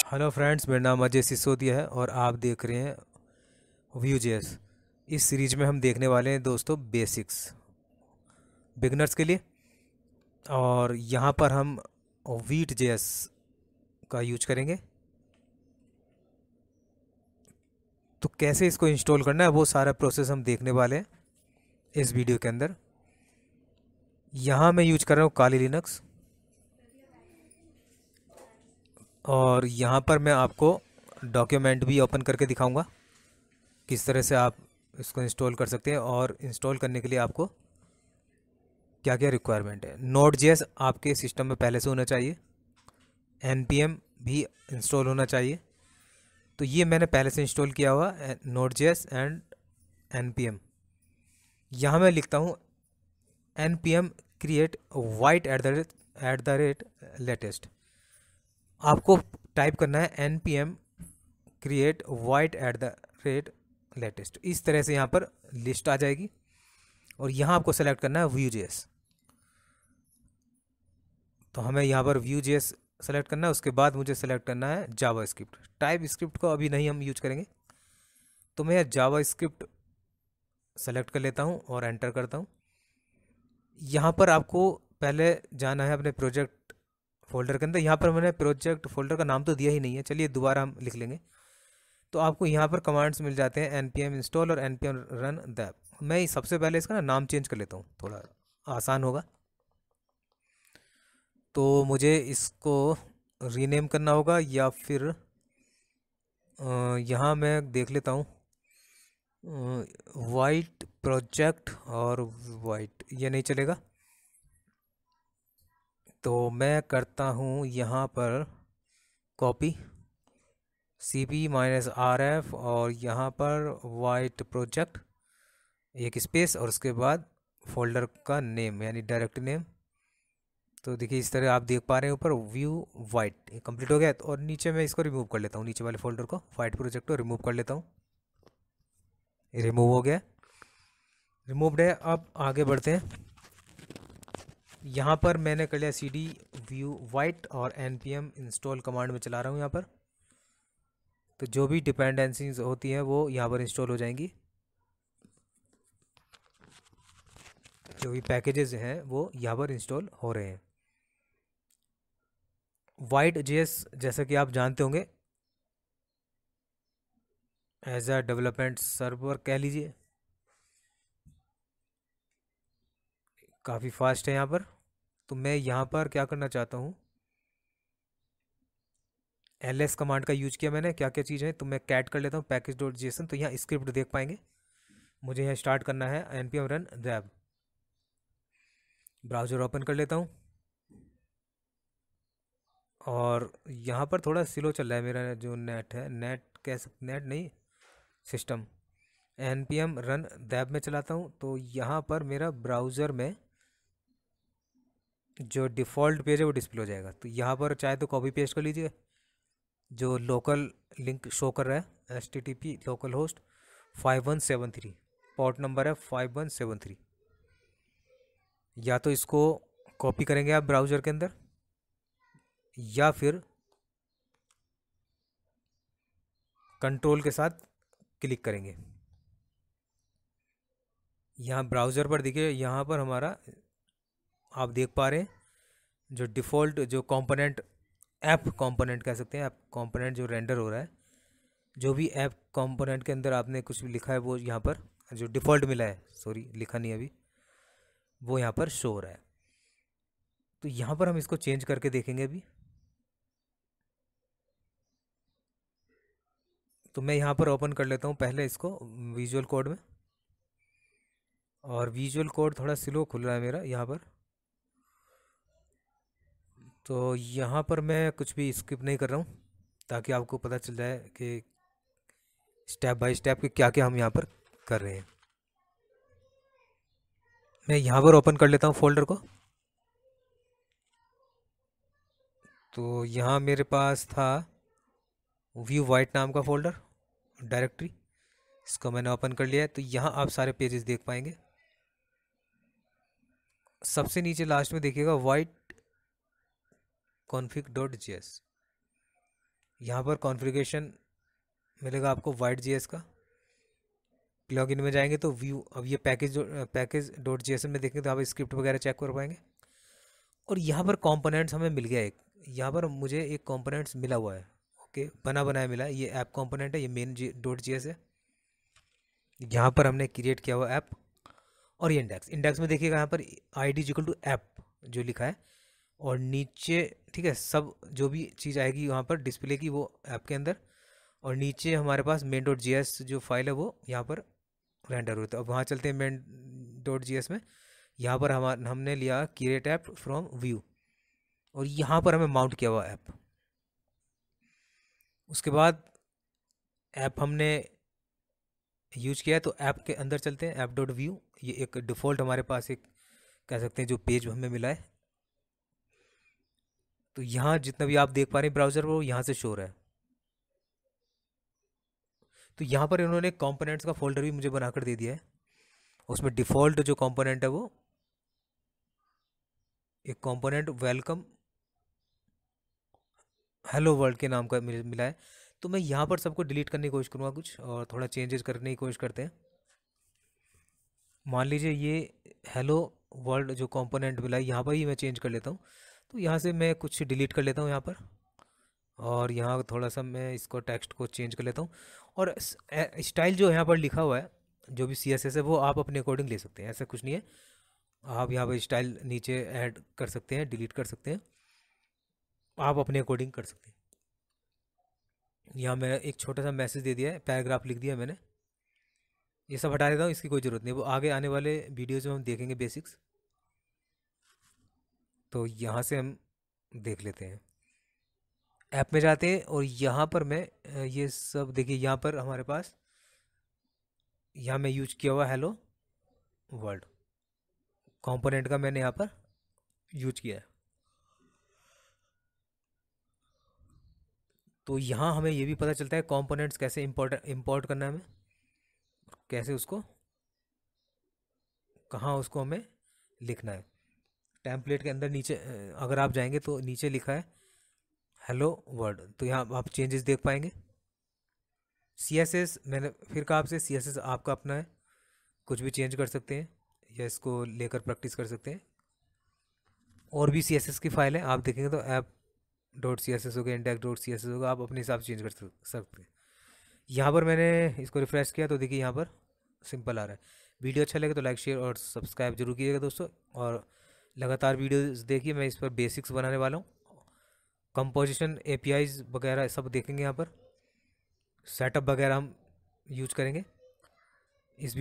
Hello friends, मेरा नाम अजय सिसोदिया है और आप देख रहे हैं व्यू जेएस। इस सीरीज में हम देखने वाले हैं दोस्तों बेसिक्स बिगनर्स के लिए। और यहाँ पर हम वीट जेएस का यूज करेंगे। तो कैसे इसको इंस्टॉल करना है वो सारा प्रोसेस हम देखने वाले हैं इस वीडियो के अंदर। यहाँ मैं यूज कर रहा हूँ काली लिनक्स, और यहाँ पर मैं आपको डॉक्यूमेंट भी ओपन करके दिखाऊंगा किस तरह से आप इसको इंस्टॉल कर सकते हैं। और इंस्टॉल करने के लिए आपको क्या क्या रिक्वायरमेंट है। नोड जेएस आपके सिस्टम में पहले से होना चाहिए, npm भी इंस्टॉल होना चाहिए। तो ये मैंने पहले से इंस्टॉल किया हुआ नोड जेएस एंड npm। यहाँ मैं लिखता हूँ npm create white at the rate latest. आपको टाइप करना है npm create white at the rate latest. इस तरह से यहाँ पर लिस्ट आ जाएगी और यहाँ आपको सेलेक्ट करना है व्यू जेएस। तो हमें यहाँ पर व्यू जेएस सेलेक्ट करना है। उसके बाद मुझे सेलेक्ट करना है जावा स्क्रिप्ट। टाइप स्क्रिप्ट को अभी नहीं हम यूज करेंगे, तो मैं जावा स्क्रिप्ट सेलेक्ट कर लेता हूँ और एंटर करता हूँ। यहाँ पर आपको पहले जाना है अपने प्रोजेक्ट फोल्डर के अंदर। यहाँ पर मैंने प्रोजेक्ट फोल्डर का नाम तो दिया ही नहीं है, चलिए दोबारा हम लिख लेंगे। तो आपको यहाँ पर कमांड्स मिल जाते हैं npm इंस्टॉल और npm रन दैप। मैं सबसे पहले इसका नाम चेंज कर लेता हूँ, थोड़ा आसान होगा। तो मुझे इसको रीनेम करना होगा या फिर यहाँ मैं देख लेता हूँ वाइट प्रोजेक्ट, और वाइट ये नहीं चलेगा। तो मैं करता हूँ यहाँ पर कॉपी cp-rf और यहाँ पर वाइट प्रोजेक्ट एक स्पेस और उसके बाद फोल्डर का नेम यानी डायरेक्ट नेम। तो देखिए इस तरह आप देख पा रहे हैं ऊपर व्यू वाइट ये कंप्लीट हो गया। और नीचे मैं इसको रिमूव कर लेता हूँ, नीचे वाले फोल्डर को वाइट प्रोजेक्ट को रिमूव कर लेता हूँ। रिमूव हो गया, रिमूव्ड है। अब आगे बढ़ते हैं। यहाँ पर मैंने कर लिया cd व्यू वाइट और npm इंस्टॉल कमांड में चला रहा हूँ यहाँ पर। तो जो भी डिपेंडेंसीज होती हैं वो यहाँ पर इंस्टॉल हो जाएंगी, जो भी पैकेजेस हैं वो यहाँ पर इंस्टॉल हो रहे हैं। वाइट जेएस जैसा कि आप जानते होंगे एज अ डेवलपमेंट सर्वर कह लीजिए, काफ़ी फास्ट है यहाँ पर। तो मैं यहाँ पर क्या करना चाहता हूँ, ls कमांड का यूज किया मैंने। क्या क्या चीज़ है तो मैं कैट कर लेता हूँ पैकेज डॉट जेसन। तो यहाँ स्क्रिप्ट देख पाएंगे। मुझे यहाँ स्टार्ट करना है npm रन दैब। ब्राउज़र ओपन कर लेता हूँ और यहाँ पर थोड़ा स्लो चल रहा है मेरा जो नेट है, नेट कैसे, नेट नहीं सिस्टम। npm रन दैब में चलाता हूँ तो यहाँ पर मेरा ब्राउज़र में जो डिफ़ॉल्ट पेज है वो डिस्प्ले हो जाएगा। तो यहाँ पर चाहे तो कॉपी पेस्ट कर लीजिए, जो लोकल लिंक शो कर रहा है http local host 5173, port number है 5173। या तो इसको कॉपी करेंगे आप ब्राउज़र के अंदर, या फिर कंट्रोल के साथ क्लिक करेंगे। यहाँ ब्राउज़र पर देखिए, यहाँ पर हमारा आप देख पा रहे हैं जो डिफ़ॉल्ट जो कंपोनेंट, ऐप कंपोनेंट कह सकते हैं, ऐप कंपोनेंट जो रेंडर हो रहा है, जो भी ऐप कंपोनेंट के अंदर आपने कुछ भी लिखा है वो यहाँ पर जो डिफ़ॉल्ट मिला है, सॉरी लिखा नहीं अभी, वो यहाँ पर शो हो रहा है। तो यहाँ पर हम इसको चेंज करके देखेंगे अभी। तो मैं यहाँ पर ओपन कर लेता हूँ पहले इसको विजुअल कोड में, और विजुअल कोड थोड़ा स्लो खुल रहा है मेरा यहाँ पर। तो यहाँ पर मैं कुछ भी स्किप नहीं कर रहा हूँ ताकि आपको पता चल जाए कि स्टेप बाय स्टेप कि क्या क्या हम यहाँ पर कर रहे हैं। मैं यहाँ पर ओपन कर लेता हूँ फोल्डर को। तो यहाँ मेरे पास था व्यू वाइट नाम का फोल्डर डायरेक्टरी, इसको मैंने ओपन कर लिया है। तो यहाँ आप सारे पेजेस देख पाएंगे। सबसे नीचे लास्ट में देखिएगा वाइट config.js। यहाँ पर कॉन्फ़िगरेशन मिलेगा आपको वाइट जीएस का। प्लगइन में जाएंगे तो व्यू, अब ये पैकेज डॉट जीएस में देखेंगे तो यहाँ पर स्क्रिप्ट वगैरह चेक कर पाएंगे। और यहाँ पर कंपोनेंट्स हमें मिल गया एक, यहाँ पर मुझे एक कंपोनेंट्स मिला हुआ है। ओके, बना बनाया मिला है। ये ऐप कंपोनेंट है, ये मेन डॉट जीएस है। यहाँ पर हमने क्रिएट किया हुआ ऐप। और ये इंडेक्स में देखिएगा यहाँ पर I D equal to app जो लिखा है, और नीचे ठीक है सब जो भी चीज़ आएगी वहाँ पर डिस्प्ले की वो ऐप के अंदर, और नीचे हमारे पास मेन डॉट जी एस जो फाइल है वो यहाँ पर रेंडर होता है। अब वहाँ चलते हैं मेन डॉट जी एस में। यहाँ पर हमने लिया क्रिएट ऐप फ्रॉम व्यू, और यहाँ पर हमें माउंट किया हुआ ऐप। उसके बाद ऐप हमने यूज किया है, तो ऐप के अंदर चलते हैं, ऐप डॉट व्यू। ये एक डिफ़ॉल्ट हमारे पास एक कह सकते हैं जो पेज हमें मिला है। तो यहाँ जितना भी आप देख पा रहे हैं ब्राउज़र वो यहाँ से शो रहा है। तो यहाँ पर इन्होंने कंपोनेंट्स का फोल्डर भी मुझे बनाकर दे दिया है। उसमें डिफ़ॉल्ट जो कंपोनेंट है वो एक कंपोनेंट वेलकम हेलो वर्ल्ड के नाम का मुझे मिला है। तो मैं यहाँ पर सबको डिलीट करने की कोशिश करूँगा कुछ, और थोड़ा चेंजेस करने की कोशिश करते हैं। मान लीजिए ये हेलो वर्ल्ड जो कंपोनेंट मिला है यहाँ पर ही मैं चेंज कर लेता हूँ। तो यहाँ से मैं कुछ डिलीट कर लेता हूँ यहाँ पर, और यहाँ थोड़ा सा मैं इसको टेक्स्ट को चेंज कर लेता हूँ। और स्टाइल जो यहाँ पर लिखा हुआ है जो भी CSS है वो आप अपने अकॉर्डिंग ले सकते हैं, ऐसा कुछ नहीं है। आप यहाँ पर स्टाइल नीचे ऐड कर सकते हैं, डिलीट कर सकते हैं, आप अपने अकॉर्डिंग कर सकते हैं। यहाँ मैंने एक छोटा सा मैसेज दे दिया है, पैराग्राफ लिख दिया मैंने। ये सब हटा देता हूँ, इसकी कोई ज़रूरत नहीं, वो आगे आने वाले वीडियोज़ में हम देखेंगे बेसिक्स। तो यहाँ से हम देख लेते हैं, ऐप में जाते हैं, और यहाँ पर मैं ये सब देखिए, यहाँ पर हमारे पास यहाँ मैं यूज किया हुआ हेलो वर्ल्ड कंपोनेंट का मैंने यहाँ पर यूज किया है। तो यहाँ हमें ये भी पता चलता है कंपोनेंट्स कैसे इंपोर्ट करना है हमें, कैसे उसको कहाँ उसको हमें लिखना है। टेम्पलेट के अंदर नीचे अगर आप जाएंगे तो नीचे लिखा है हेलो वर्ल्ड, तो यहाँ आप चेंजेस देख पाएंगे। CSS मैंने फिर कहा आपसे, CSS आपका अपना है, कुछ भी चेंज कर सकते हैं या इसको लेकर प्रैक्टिस कर सकते हैं। और भी CSS की फाइल है, आप देखेंगे तो app dot C S S होगा, index dot C S S होगा, आप अपने हिसाब से चेंज कर सकते हैं। यहाँ पर मैंने इसको रिफ्रेश किया तो देखिए यहाँ पर सिंपल आ रहा है। वीडियो अच्छा लगे तो लाइक शेयर और सब्सक्राइब जरूर कीजिएगा दोस्तों, और लगातार वीडियोस देखिए, मैं इस पर बेसिक्स बनाने वाला हूँ। कंपोजिशन APIs वगैरह सब देखेंगे, यहाँ पर सेटअप वगैरह हम यूज करेंगे इस